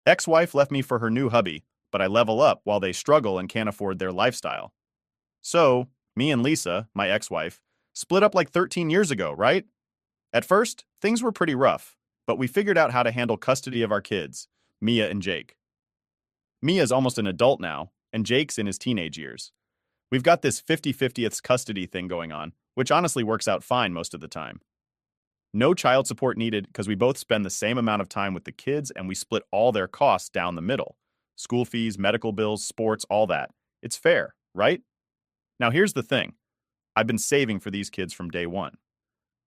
Ex-wife left me for her new hubby, but I level up while they struggle and can't afford their lifestyle. So, me and Lisa, my ex-wife, split up like 13 years ago, right? At first, things were pretty rough, but we figured out how to handle custody of our kids, Mia and Jake. Mia's almost an adult now, and Jake's in his teenage years. We've got this 50-50th custody thing going on, which honestly works out fine most of the time. No child support needed because we both spend the same amount of time with the kids and we split all their costs down the middle. School fees, medical bills, sports, all that. It's fair, right? Now here's the thing. I've been saving for these kids from day one.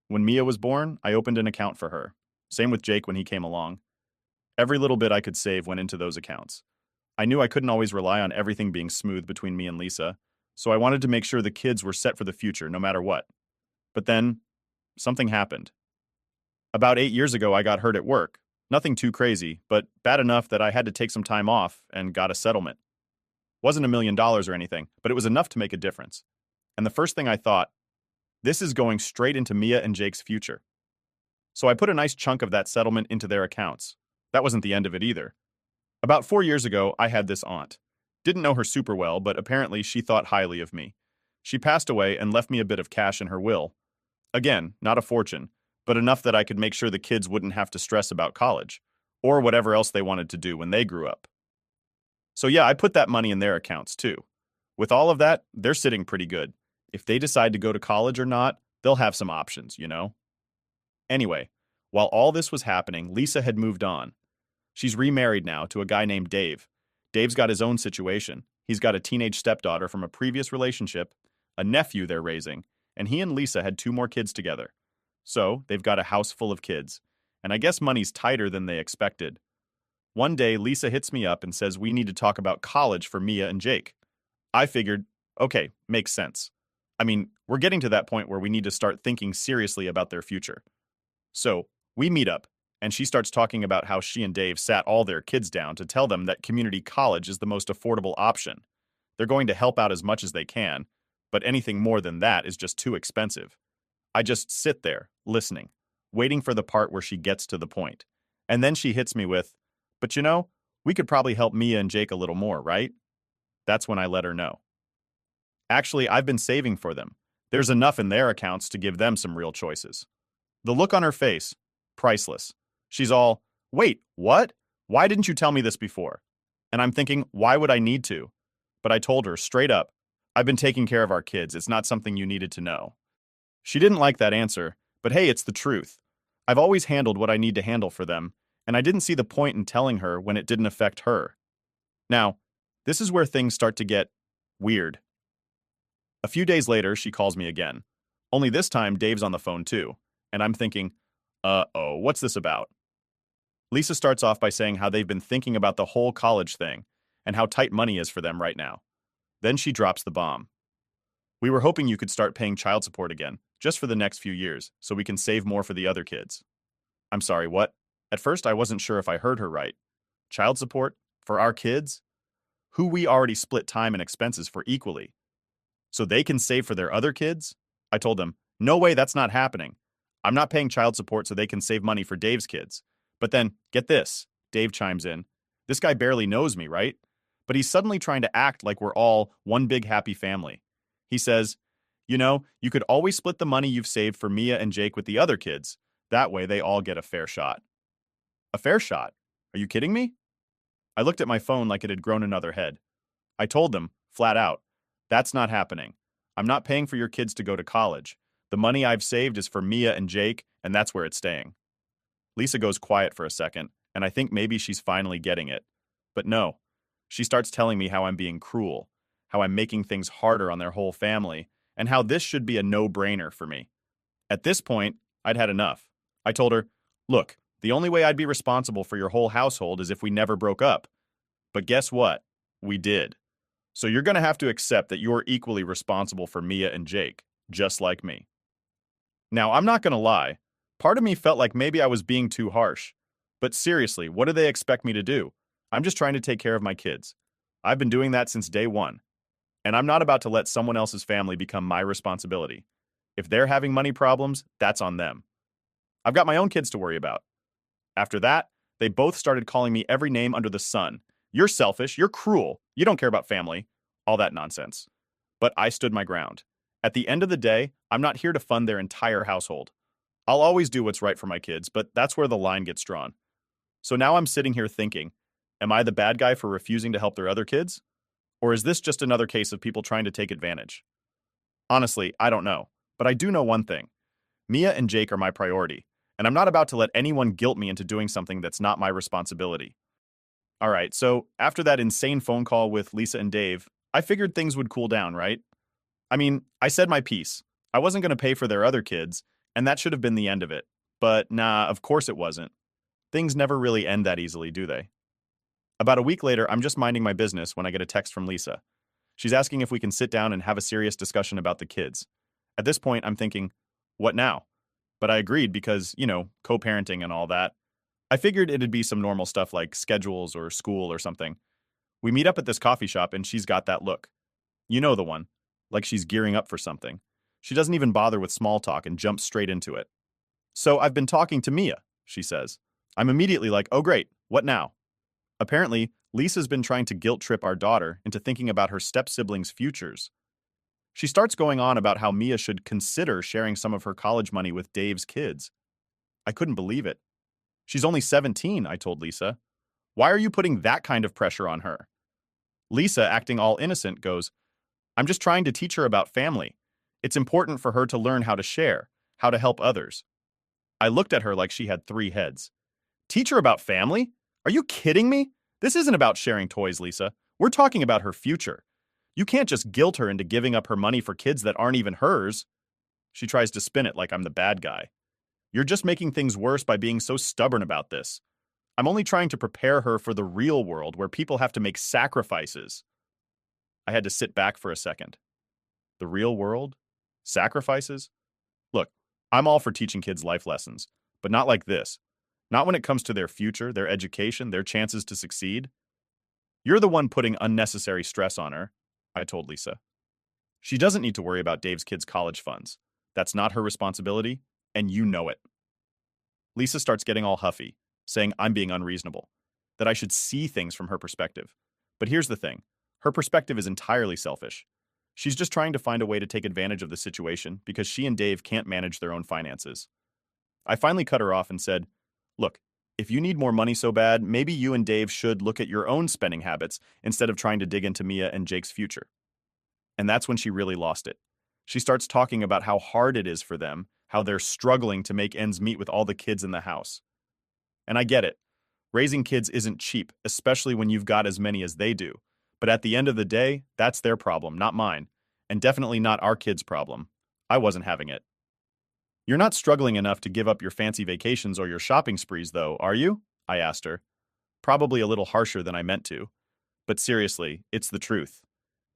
When Mia was born, I opened an account for her. Same with Jake when he came along. Every little bit I could save went into those accounts. I knew I couldn't always rely on everything being smooth between me and Lisa, so I wanted to make sure the kids were set for the future no matter what. But then, something happened. About 8 years ago, I got hurt at work. Nothing too crazy, but bad enough that I had to take some time off and got a settlement. Wasn't $1 million or anything, but it was enough to make a difference. And the first thing I thought, this is going straight into Mia and Jake's future. So I put a nice chunk of that settlement into their accounts. That wasn't the end of it either. About 4 years ago, I had this aunt. Didn't know her super well, but apparently she thought highly of me. She passed away and left me a bit of cash in her will. Again, not a fortune, but enough that I could make sure the kids wouldn't have to stress about college, or whatever else they wanted to do when they grew up. So yeah, I put that money in their accounts too. With all of that, they're sitting pretty good. If they decide to go to college or not, they'll have some options, you know? Anyway, while all this was happening, Lisa had moved on. She's remarried now to a guy named Dave. Dave's got his own situation. He's got a teenage stepdaughter from a previous relationship, a nephew they're raising, and he and Lisa had 2 more kids together. So, they've got a house full of kids. And I guess money's tighter than they expected. One day, Lisa hits me up and says we need to talk about college for Mia and Jake. I figured, okay, makes sense. I mean, we're getting to that point where we need to start thinking seriously about their future. So, we meet up, and she starts talking about how she and Dave sat all their kids down to tell them that community college is the most affordable option. They're going to help out as much as they can, but anything more than that is just too expensive. I just sit there, listening, waiting for the part where she gets to the point. And then she hits me with, but you know, we could probably help Mia and Jake a little more, right? That's when I let her know. Actually, I've been saving for them. There's enough in their accounts to give them some real choices. The look on her face, priceless. She's all, wait, what? Why didn't you tell me this before? And I'm thinking, why would I need to? But I told her straight up, I've been taking care of our kids. It's not something you needed to know. She didn't like that answer, but hey, it's the truth. I've always handled what I need to handle for them, and I didn't see the point in telling her when it didn't affect her. Now, this is where things start to get weird. A few days later, she calls me again. Only this time, Dave's on the phone too, and I'm thinking, uh-oh, what's this about? Lisa starts off by saying how they've been thinking about the whole college thing and how tight money is for them right now. Then she drops the bomb. We were hoping you could start paying child support again, just for the next few years, so we can save more for the other kids. I'm sorry, what? At first, I wasn't sure if I heard her right. Child support? For our kids? Who we already split time and expenses for equally. So they can save for their other kids? I told them, no way, that's not happening. I'm not paying child support so they can save money for Dave's kids. But then, get this, Dave chimes in. This guy barely knows me, right? But he's suddenly trying to act like we're all one big happy family. He says, you know, you could always split the money you've saved for Mia and Jake with the other kids. That way they all get a fair shot. A fair shot? Are you kidding me? I looked at my phone like it had grown another head. I told them, flat out, that's not happening. I'm not paying for your kids to go to college. The money I've saved is for Mia and Jake, and that's where it's staying. Lisa goes quiet for a second, and I think maybe she's finally getting it. But no, she starts telling me how I'm being cruel, how I'm making things harder on their whole family, and how this should be a no-brainer for me. At this point, I'd had enough. I told her, look, the only way I'd be responsible for your whole household is if we never broke up. But guess what? We did. So you're going to have to accept that you're equally responsible for Mia and Jake, just like me. Now, I'm not going to lie. Part of me felt like maybe I was being too harsh. But seriously, what do they expect me to do? I'm just trying to take care of my kids. I've been doing that since day one. And I'm not about to let someone else's family become my responsibility. If they're having money problems, that's on them. I've got my own kids to worry about. After that, They both started calling me every name under the sun. You're selfish, you're cruel, you don't care about family, all that nonsense. But I stood my ground. At the end of the day, I'm not here to fund their entire household. I'll always do what's right for my kids, but that's where the line gets drawn. So now I'm sitting here thinking, am I the bad guy for refusing to help their other kids? Or is this just another case of people trying to take advantage? Honestly, I don't know. But I do know one thing. Mia and Jake are my priority, and I'm not about to let anyone guilt me into doing something that's not my responsibility. All right, so after that insane phone call with Lisa and Dave, I figured things would cool down, right? I mean, I said my piece. I wasn't going to pay for their other kids, and that should have been the end of it. But nah, of course it wasn't. Things never really end that easily, do they? About a week later, I'm just minding my business when I get a text from Lisa. She's asking if we can sit down and have a serious discussion about the kids. At this point, I'm thinking, what now? But I agreed because, co-parenting and all that. I figured it'd be some normal stuff like schedules or school or something. We meet up at this coffee shop and she's got that look. You know the one. Like she's gearing up for something. She doesn't even bother with small talk and jumps straight into it. So I've been talking to Mia, she says. I'm immediately like, oh great, what now? Apparently, Lisa's been trying to guilt trip our daughter into thinking about her step-siblings' futures. She starts going on about how Mia should consider sharing some of her college money with Dave's kids. I couldn't believe it. She's only 17, I told Lisa. Why are you putting that kind of pressure on her? Lisa, acting all innocent, goes, I'm just trying to teach her about family. It's important for her to learn how to share, how to help others. I looked at her like she had 3 heads. Teach her about family? Are you kidding me? This isn't about sharing toys, Lisa. We're talking about her future. You can't just guilt her into giving up her money for kids that aren't even hers. She tries to spin it like I'm the bad guy. You're just making things worse by being so stubborn about this. I'm only trying to prepare her for the real world where people have to make sacrifices. I had to sit back for a second. The real world? Sacrifices? Look, I'm all for teaching kids life lessons, but not like this. Not when it comes to their future, their education, their chances to succeed. You're the one putting unnecessary stress on her, I told Lisa. She doesn't need to worry about Dave's kids' college funds. That's not her responsibility, and you know it. Lisa starts getting all huffy, saying I'm being unreasonable, that I should see things from her perspective. But here's the thing. Her perspective is entirely selfish. She's just trying to find a way to take advantage of the situation because she and Dave can't manage their own finances. I finally cut her off and said, look, if you need more money so bad, maybe you and Dave should look at your own spending habits instead of trying to dig into Mia and Jake's future. And that's when she really lost it. She starts talking about how hard it is for them, how they're struggling to make ends meet with all the kids in the house. And I get it. Raising kids isn't cheap, especially when you've got as many as they do. But at the end of the day, that's their problem, not mine. And definitely not our kids' problem. I wasn't having it. You're not struggling enough to give up your fancy vacations or your shopping sprees, though, are you? I asked her. Probably a little harsher than I meant to. But seriously, it's the truth.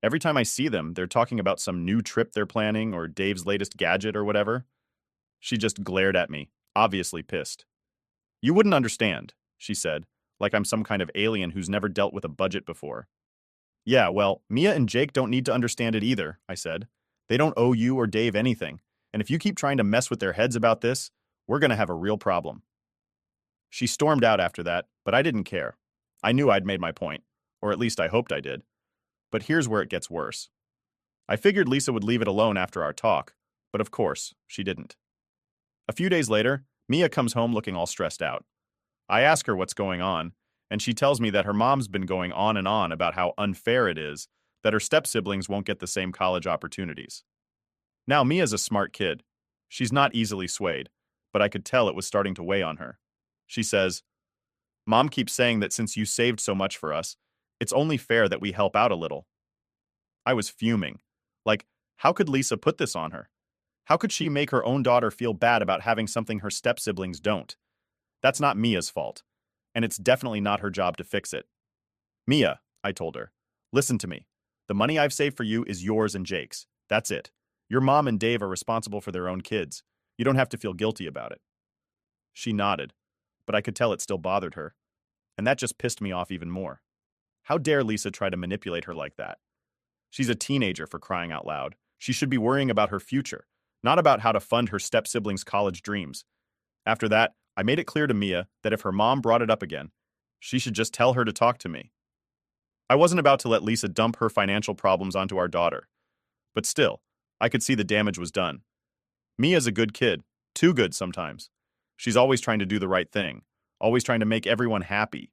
Every time I see them, they're talking about some new trip they're planning or Dave's latest gadget or whatever. She just glared at me, obviously pissed. You wouldn't understand, she said, like I'm some kind of alien who's never dealt with a budget before. Yeah, well, Mia and Jake don't need to understand it either, I said. They don't owe you or Dave anything. And if you keep trying to mess with their heads about this, we're going to have a real problem. She stormed out after that, but I didn't care. I knew I'd made my point, or at least I hoped I did. But here's where it gets worse. I figured Lisa would leave it alone after our talk, but of course, she didn't. A few days later, Mia comes home looking all stressed out. I ask her what's going on, and she tells me that her mom's been going on and on about how unfair it is that her step-siblings won't get the same college opportunities. Now, Mia's a smart kid. She's not easily swayed, but I could tell it was starting to weigh on her. She says, Mom keeps saying that since you saved so much for us, it's only fair that we help out a little. I was fuming. Like, how could Lisa put this on her? How could she make her own daughter feel bad about having something her step-siblings don't? That's not Mia's fault, and it's definitely not her job to fix it. Mia, I told her, listen to me. The money I've saved for you is yours and Jake's. That's it. Your mom and Dave are responsible for their own kids. You don't have to feel guilty about it. She nodded, but I could tell it still bothered her. And that just pissed me off even more. How dare Lisa try to manipulate her like that? She's a teenager, for crying out loud. She should be worrying about her future, not about how to fund her step-siblings' college dreams. After that, I made it clear to Mia that if her mom brought it up again, she should just tell her to talk to me. I wasn't about to let Lisa dump her financial problems onto our daughter. But still, I could see the damage was done. Mia's a good kid, too good sometimes. She's always trying to do the right thing, always trying to make everyone happy.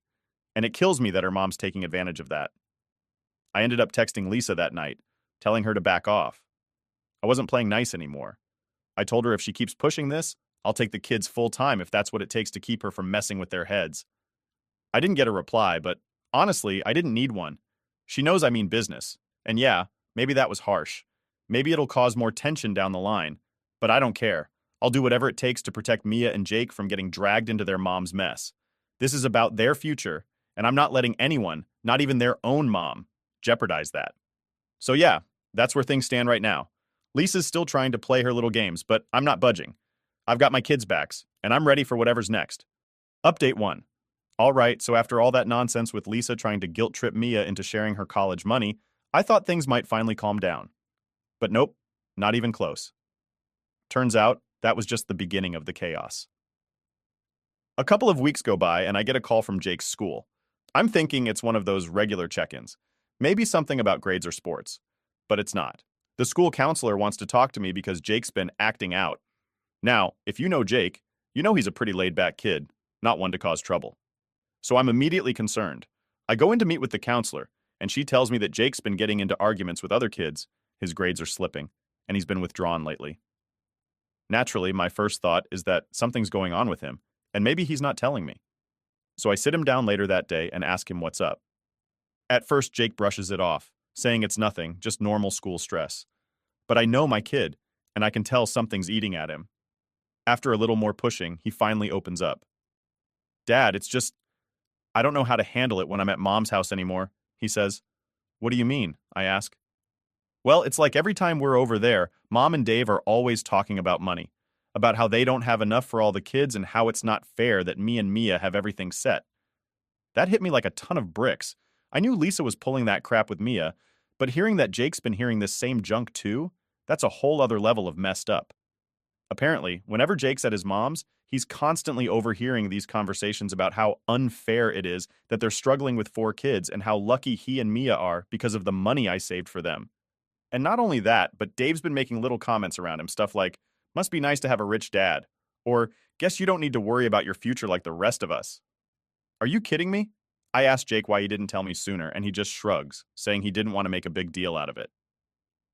And it kills me that her mom's taking advantage of that. I ended up texting Lisa that night, telling her to back off. I wasn't playing nice anymore. I told her if she keeps pushing this, I'll take the kids full time if that's what it takes to keep her from messing with their heads. I didn't get a reply, but honestly, I didn't need one. She knows I mean business. And yeah, maybe that was harsh. Maybe it'll cause more tension down the line. But I don't care. I'll do whatever it takes to protect Mia and Jake from getting dragged into their mom's mess. This is about their future, and I'm not letting anyone, not even their own mom, jeopardize that. So yeah, that's where things stand right now. Lisa's still trying to play her little games, but I'm not budging. I've got my kids' backs, and I'm ready for whatever's next. Update 1. All right, so after all that nonsense with Lisa trying to guilt-trip Mia into sharing her college money, I thought things might finally calm down. But nope, not even close. Turns out, that was just the beginning of the chaos. A couple of weeks go by, and I get a call from Jake's school. I'm thinking it's one of those regular check-ins. Maybe something about grades or sports. But it's not. The school counselor wants to talk to me because Jake's been acting out. Now, if you know Jake, you know he's a pretty laid-back kid, not one to cause trouble. So I'm immediately concerned. I go in to meet with the counselor, and she tells me that Jake's been getting into arguments with other kids, his grades are slipping, and he's been withdrawn lately. Naturally, my first thought is that something's going on with him, and maybe he's not telling me. So I sit him down later that day and ask him what's up. At first, Jake brushes it off, saying it's nothing, just normal school stress. But I know my kid, and I can tell something's eating at him. After a little more pushing, he finally opens up. Dad, it's just, I don't know how to handle it when I'm at Mom's house anymore, he says. What do you mean? I ask. Well, it's like every time we're over there, Mom and Dave are always talking about money, about how they don't have enough for all the kids and how it's not fair that me and Mia have everything set. That hit me like a ton of bricks. I knew Lisa was pulling that crap with Mia, but hearing that Jake's been hearing this same junk too, that's a whole other level of messed up. Apparently, whenever Jake's at his mom's, he's constantly overhearing these conversations about how unfair it is that they're struggling with 4 kids and how lucky he and Mia are because of the money I saved for them. And not only that, but Dave's been making little comments around him, stuff like, must be nice to have a rich dad, or guess you don't need to worry about your future like the rest of us. Are you kidding me? I asked Jake why he didn't tell me sooner, and he just shrugs, saying he didn't want to make a big deal out of it.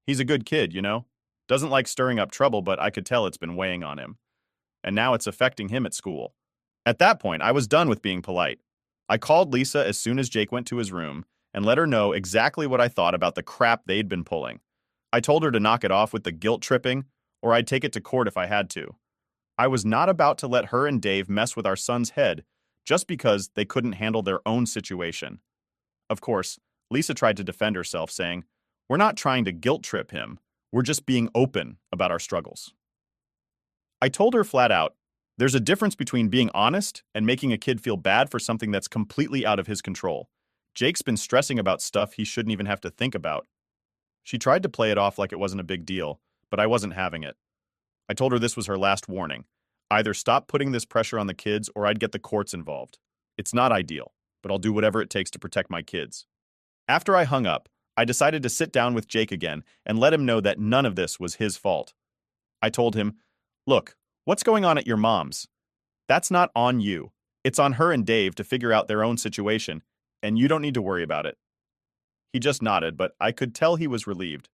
He's a good kid, you know? Doesn't like stirring up trouble, but I could tell it's been weighing on him. And now it's affecting him at school. At that point, I was done with being polite. I called Lisa as soon as Jake went to his room and let her know exactly what I thought about the crap they'd been pulling. I told her to knock it off with the guilt tripping, or I'd take it to court if I had to. I was not about to let her and Dave mess with our son's head just because they couldn't handle their own situation. Of course, Lisa tried to defend herself, saying, "We're not trying to guilt trip him. We're just being open about our struggles." I told her flat out, there's a difference between being honest and making a kid feel bad for something that's completely out of his control. Jake's been stressing about stuff he shouldn't even have to think about. She tried to play it off like it wasn't a big deal, but I wasn't having it. I told her this was her last warning. Either stop putting this pressure on the kids or I'd get the courts involved. It's not ideal, but I'll do whatever it takes to protect my kids. After I hung up, I decided to sit down with Jake again and let him know that none of this was his fault. I told him, look, what's going on at your mom's? That's not on you. It's on her and Dave to figure out their own situation, and you don't need to worry about it. He just nodded, but I could tell he was relieved.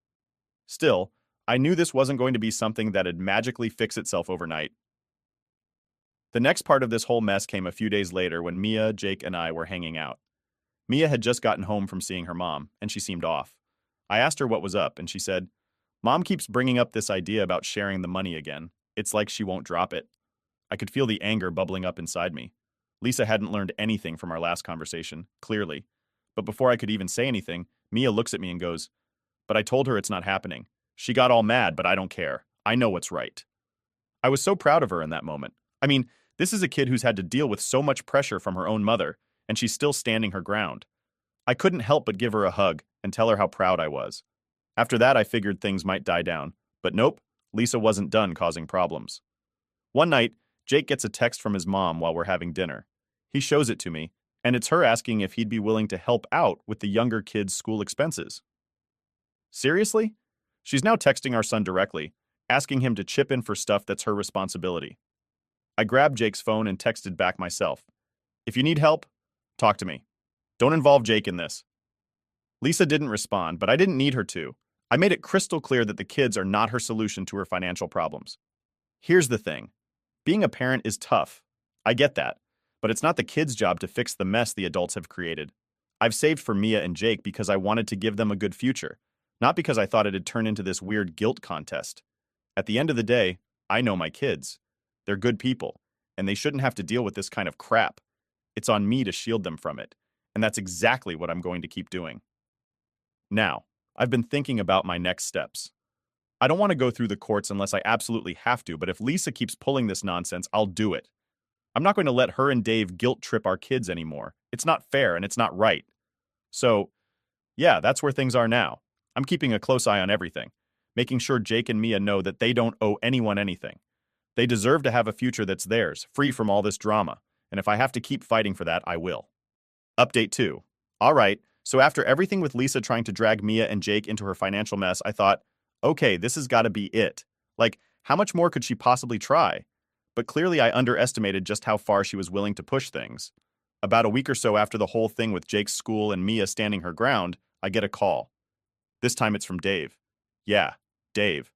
Still, I knew this wasn't going to be something that'd magically fix itself overnight. The next part of this whole mess came a few days later when Mia, Jake, and I were hanging out. Mia had just gotten home from seeing her mom, and she seemed off. I asked her what was up, and she said, Mom keeps bringing up this idea about sharing the money again. It's like she won't drop it. I could feel the anger bubbling up inside me. Lisa hadn't learned anything from our last conversation, clearly. But before I could even say anything, Mia looks at me and goes, but I told her it's not happening. She got all mad, but I don't care. I know what's right. I was so proud of her in that moment. I mean, this is a kid who's had to deal with so much pressure from her own mother, and she's still standing her ground. I couldn't help but give her a hug and tell her how proud I was. After that, I figured things might die down. But nope, Lisa wasn't done causing problems. One night, Jake gets a text from his mom while we're having dinner. He shows it to me, and it's her asking if he'd be willing to help out with the younger kids' school expenses. Seriously? She's now texting our son directly, asking him to chip in for stuff that's her responsibility. I grabbed Jake's phone and texted back myself. If you need help, talk to me. Don't involve Jake in this. Lisa didn't respond, but I didn't need her to. I made it crystal clear that the kids are not her solution to her financial problems. Here's the thing. Being a parent is tough. I get that. But it's not the kids' job to fix the mess the adults have created. I've saved for Mia and Jake because I wanted to give them a good future, not because I thought it'd turn into this weird guilt contest. At the end of the day, I know my kids. They're good people, and they shouldn't have to deal with this kind of crap. It's on me to shield them from it, and that's exactly what I'm going to keep doing. Now, I've been thinking about my next steps. I don't want to go through the courts unless I absolutely have to, but if Lisa keeps pulling this nonsense, I'll do it. I'm not going to let her and Dave guilt trip our kids anymore. It's not fair and it's not right. So, yeah, that's where things are now. I'm keeping a close eye on everything, making sure Jake and Mia know that they don't owe anyone anything. They deserve to have a future that's theirs, free from all this drama, and if I have to keep fighting for that, I will. Update 2. All right, so after everything with Lisa trying to drag Mia and Jake into her financial mess, I thought, okay, this has got to be it. Like, how much more could she possibly try? But clearly I underestimated just how far she was willing to push things. About a week or so after the whole thing with Jake's school and Mia standing her ground, I get a call. This time it's from Dave. Yeah, Dave.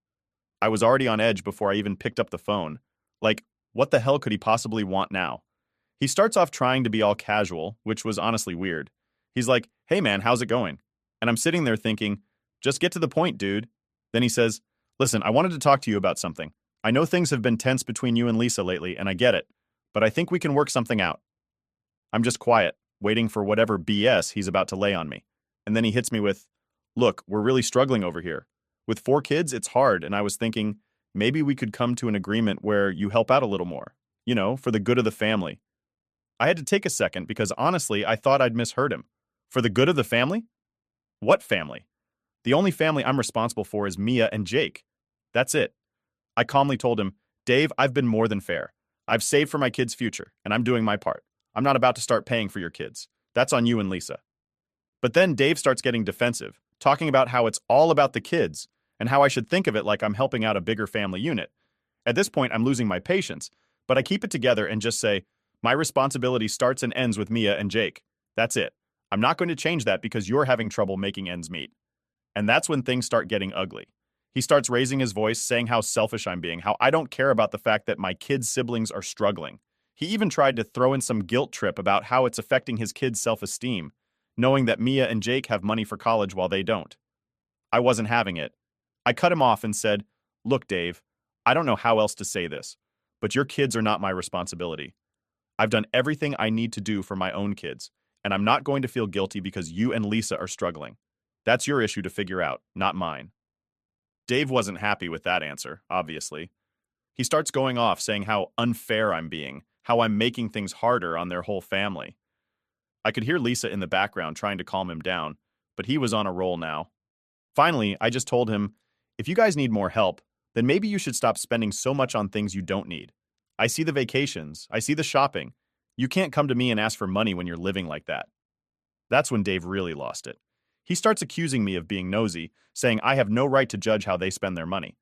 I was already on edge before I even picked up the phone. Like, what the hell could he possibly want now? He starts off trying to be all casual, which was honestly weird. He's like, hey man, how's it going? And I'm sitting there thinking, just get to the point, dude. Then he says, listen, I wanted to talk to you about something. I know things have been tense between you and Lisa lately, and I get it, but I think we can work something out. I'm just quiet, waiting for whatever BS he's about to lay on me. And then he hits me with, look, we're really struggling over here. With 4 kids, it's hard, and I was thinking, maybe we could come to an agreement where you help out a little more. You know, for the good of the family. I had to take a second because honestly, I thought I'd misheard him. For the good of the family? What family? The only family I'm responsible for is Mia and Jake. That's it. I calmly told him, Dave, I've been more than fair. I've saved for my kids' future, and I'm doing my part. I'm not about to start paying for your kids. That's on you and Lisa. But then Dave starts getting defensive, talking about how it's all about the kids, and how I should think of it like I'm helping out a bigger family unit. At this point, I'm losing my patience, but I keep it together and just say, my responsibility starts and ends with Mia and Jake. That's it. I'm not going to change that because you're having trouble making ends meet. And that's when things start getting ugly. He starts raising his voice, saying how selfish I'm being, how I don't care about the fact that my kids' siblings are struggling. He even tried to throw in some guilt trip about how it's affecting his kids' self-esteem, knowing that Mia and Jake have money for college while they don't. I wasn't having it. I cut him off and said, look, Dave, I don't know how else to say this, but your kids are not my responsibility. I've done everything I need to do for my own kids, and I'm not going to feel guilty because you and Lisa are struggling. That's your issue to figure out, not mine. Dave wasn't happy with that answer, obviously. He starts going off saying how unfair I'm being, how I'm making things harder on their whole family. I could hear Lisa in the background trying to calm him down, but he was on a roll now. Finally, I just told him, if you guys need more help, then maybe you should stop spending so much on things you don't need. I see the vacations, I see the shopping. You can't come to me and ask for money when you're living like that. That's when Dave really lost it. He starts accusing me of being nosy, saying I have no right to judge how they spend their money.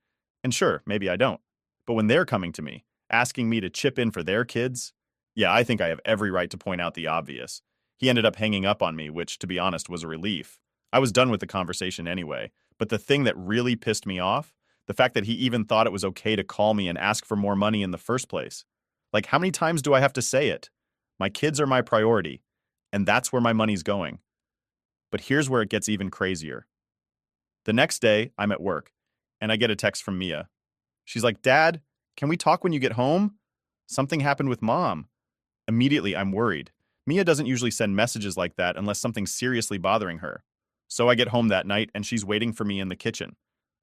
And sure, maybe I don't. But when they're coming to me, asking me to chip in for their kids, yeah, I think I have every right to point out the obvious. He ended up hanging up on me, which, to be honest, was a relief. I was done with the conversation anyway, but the thing that really pissed me off, the fact that he even thought it was okay to call me and ask for more money in the first place. Like, how many times do I have to say it? My kids are my priority, and that's where my money's going. But here's where it gets even crazier. The next day, I'm at work, and I get a text from Mia. She's like, Dad, can we talk when you get home? Something happened with Mom. Immediately, I'm worried. Mia doesn't usually send messages like that unless something's seriously bothering her. So I get home that night, and she's waiting for me in the kitchen.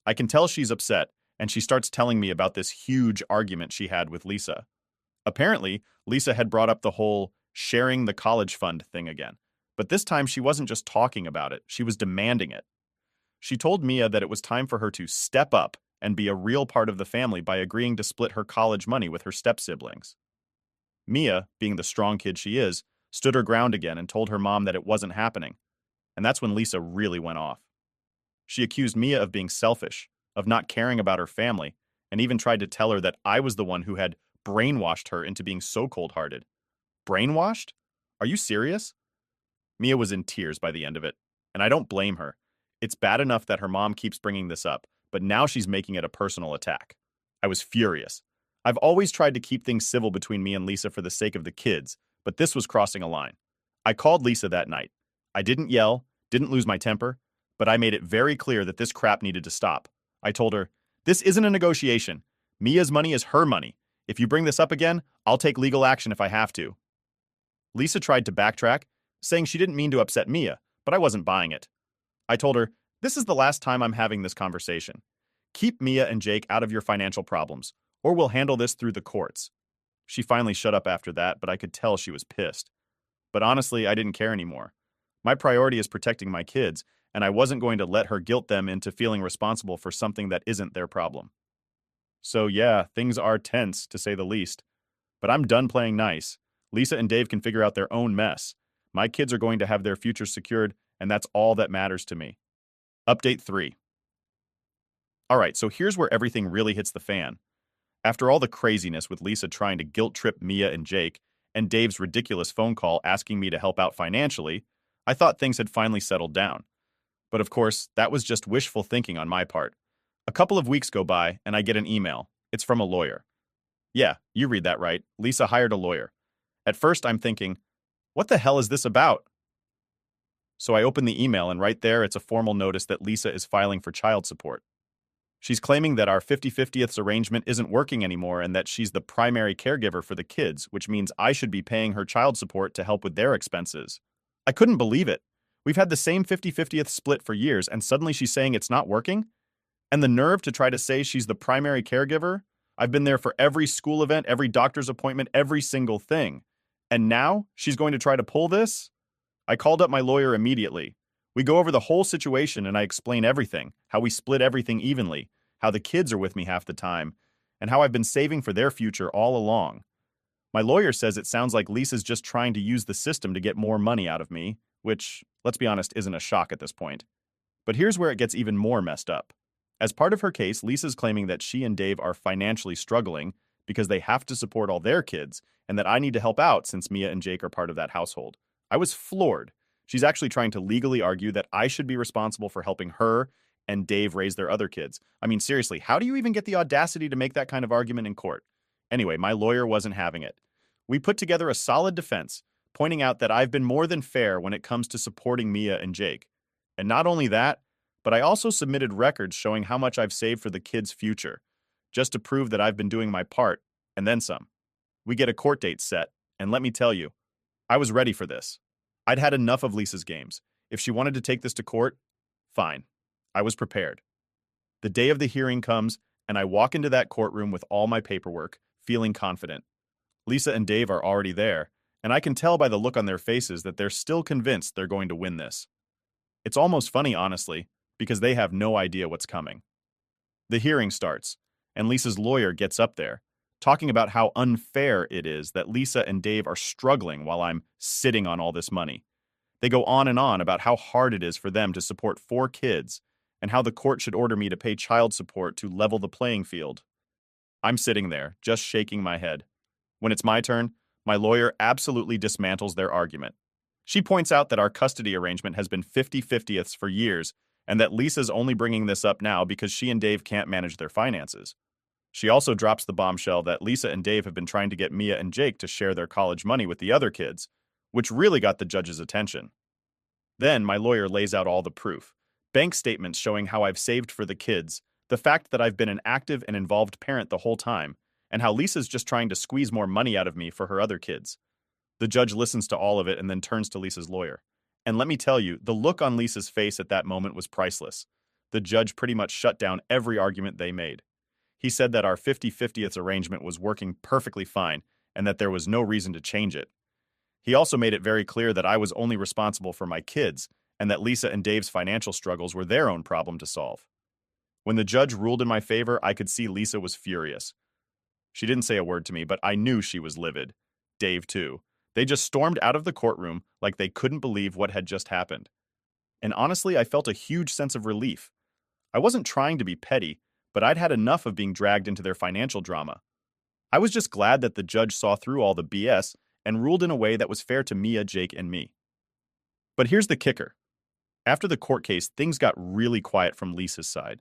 I can tell she's upset, and she starts telling me about this huge argument she had with Lisa. Apparently, Lisa had brought up the whole sharing the college fund thing again. But this time she wasn't just talking about it, she was demanding it. She told Mia that it was time for her to step up and be a real part of the family by agreeing to split her college money with her step-siblings. Mia, being the strong kid she is, stood her ground again and told her mom that it wasn't happening. And that's when Lisa really went off. She accused Mia of being selfish, of not caring about her family, and even tried to tell her that I was the one who had brainwashed her into being so cold-hearted. Brainwashed? Are you serious? Mia was in tears by the end of it, and I don't blame her. It's bad enough that her mom keeps bringing this up, but now she's making it a personal attack. I was furious. I've always tried to keep things civil between me and Lisa for the sake of the kids, but this was crossing a line. I called Lisa that night. I didn't yell, didn't lose my temper, but I made it very clear that this crap needed to stop. I told her, "This isn't a negotiation. Mia's money is her money. If you bring this up again, I'll take legal action if I have to." Lisa tried to backtrack, saying she didn't mean to upset Mia, but I wasn't buying it. I told her, "This is the last time I'm having this conversation. Keep Mia and Jake out of your financial problems, or we'll handle this through the courts." She finally shut up after that, but I could tell she was pissed. But honestly, I didn't care anymore. My priority is protecting my kids, and I wasn't going to let her guilt them into feeling responsible for something that isn't their problem. So yeah, things are tense, to say the least. But I'm done playing nice. Lisa and Dave can figure out their own mess. My kids are going to have their futures secured, and that's all that matters to me. Update 3. Alright, so here's where everything really hits the fan. After all the craziness with Lisa trying to guilt-trip Mia and Jake, and Dave's ridiculous phone call asking me to help out financially, I thought things had finally settled down. But of course, that was just wishful thinking on my part. A couple of weeks go by, and I get an email. It's from a lawyer. Yeah, you read that right. Lisa hired a lawyer. At first, I'm thinking, what the hell is this about? So I open the email, and right there, it's a formal notice that Lisa is filing for child support. She's claiming that our 50/50ths arrangement isn't working anymore and that she's the primary caregiver for the kids, which means I should be paying her child support to help with their expenses. I couldn't believe it. We've had the same 50/50th split for years, and suddenly she's saying it's not working? And the nerve to try to say she's the primary caregiver? I've been there for every school event, every doctor's appointment, every single thing. And now she's going to try to pull this? I called up my lawyer immediately. We go over the whole situation and I explain everything, how we split everything evenly, how the kids are with me half the time, and how I've been saving for their future all along. My lawyer says it sounds like Lisa's just trying to use the system to get more money out of me, which, let's be honest, isn't a shock at this point. But here's where it gets even more messed up. As part of her case, Lisa's claiming that she and Dave are financially struggling because they have to support all their kids, and that I need to help out since Mia and Jake are part of that household. I was floored. She's actually trying to legally argue that I should be responsible for helping her and Dave raise their other kids. I mean, seriously, how do you even get the audacity to make that kind of argument in court? Anyway, my lawyer wasn't having it. We put together a solid defense, pointing out that I've been more than fair when it comes to supporting Mia and Jake. And not only that, but I also submitted records showing how much I've saved for the kids' future, just to prove that I've been doing my part, and then some. We get a court date set, and let me tell you, I was ready for this. I'd had enough of Lisa's games. If she wanted to take this to court, fine. I was prepared. The day of the hearing comes, and I walk into that courtroom with all my paperwork, feeling confident. Lisa and Dave are already there, and I can tell by the look on their faces that they're still convinced they're going to win this. It's almost funny, honestly, because they have no idea what's coming. The hearing starts, and Lisa's lawyer gets up there, talking about how unfair it is that Lisa and Dave are struggling while I'm sitting on all this money. They go on and on about how hard it is for them to support 4 kids, and how the court should order me to pay child support to level the playing field. I'm sitting there, just shaking my head. When it's my turn, my lawyer absolutely dismantles their argument. She points out that our custody arrangement has been 50/50ths for years, and that Lisa's only bringing this up now because she and Dave can't manage their finances. She also drops the bombshell that Lisa and Dave have been trying to get Mia and Jake to share their college money with the other kids, which really got the judge's attention. Then my lawyer lays out all the proof. Bank statements showing how I've saved for the kids, the fact that I've been an active and involved parent the whole time, and how Lisa's just trying to squeeze more money out of me for her other kids. The judge listens to all of it and then turns to Lisa's lawyer. And let me tell you, the look on Lisa's face at that moment was priceless. The judge pretty much shut down every argument they made. He said that our 50/50ths arrangement was working perfectly fine and that there was no reason to change it. He also made it very clear that I was only responsible for my kids and that Lisa and Dave's financial struggles were their own problem to solve. When the judge ruled in my favor, I could see Lisa was furious. She didn't say a word to me, but I knew she was livid. Dave, too. They just stormed out of the courtroom like they couldn't believe what had just happened. And honestly, I felt a huge sense of relief. I wasn't trying to be petty, but I'd had enough of being dragged into their financial drama. I was just glad that the judge saw through all the BS and ruled in a way that was fair to Mia, Jake, and me. But here's the kicker. After the court case, things got really quiet from Lisa's side.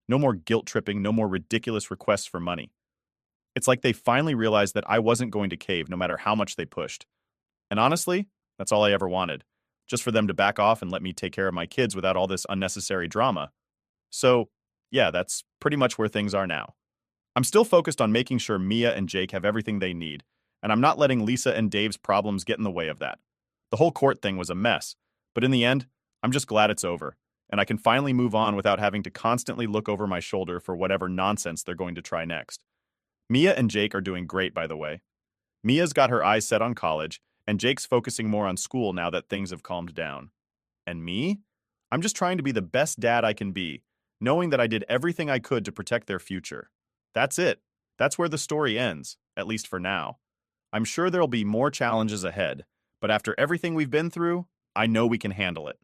No more guilt tripping, no more ridiculous requests for money. It's like they finally realized that I wasn't going to cave no matter how much they pushed. And honestly, that's all I ever wanted. Just for them to back off and let me take care of my kids without all this unnecessary drama. So, yeah, that's pretty much where things are now. I'm still focused on making sure Mia and Jake have everything they need, and I'm not letting Lisa and Dave's problems get in the way of that. The whole court thing was a mess, but in the end, I'm just glad it's over, and I can finally move on without having to constantly look over my shoulder for whatever nonsense they're going to try next. Mia and Jake are doing great, by the way. Mia's got her eyes set on college, and Jake's focusing more on school now that things have calmed down. And me? I'm just trying to be the best dad I can be, knowing that I did everything I could to protect their future. That's it. That's where the story ends, at least for now. I'm sure there'll be more challenges ahead, but after everything we've been through, I know we can handle it.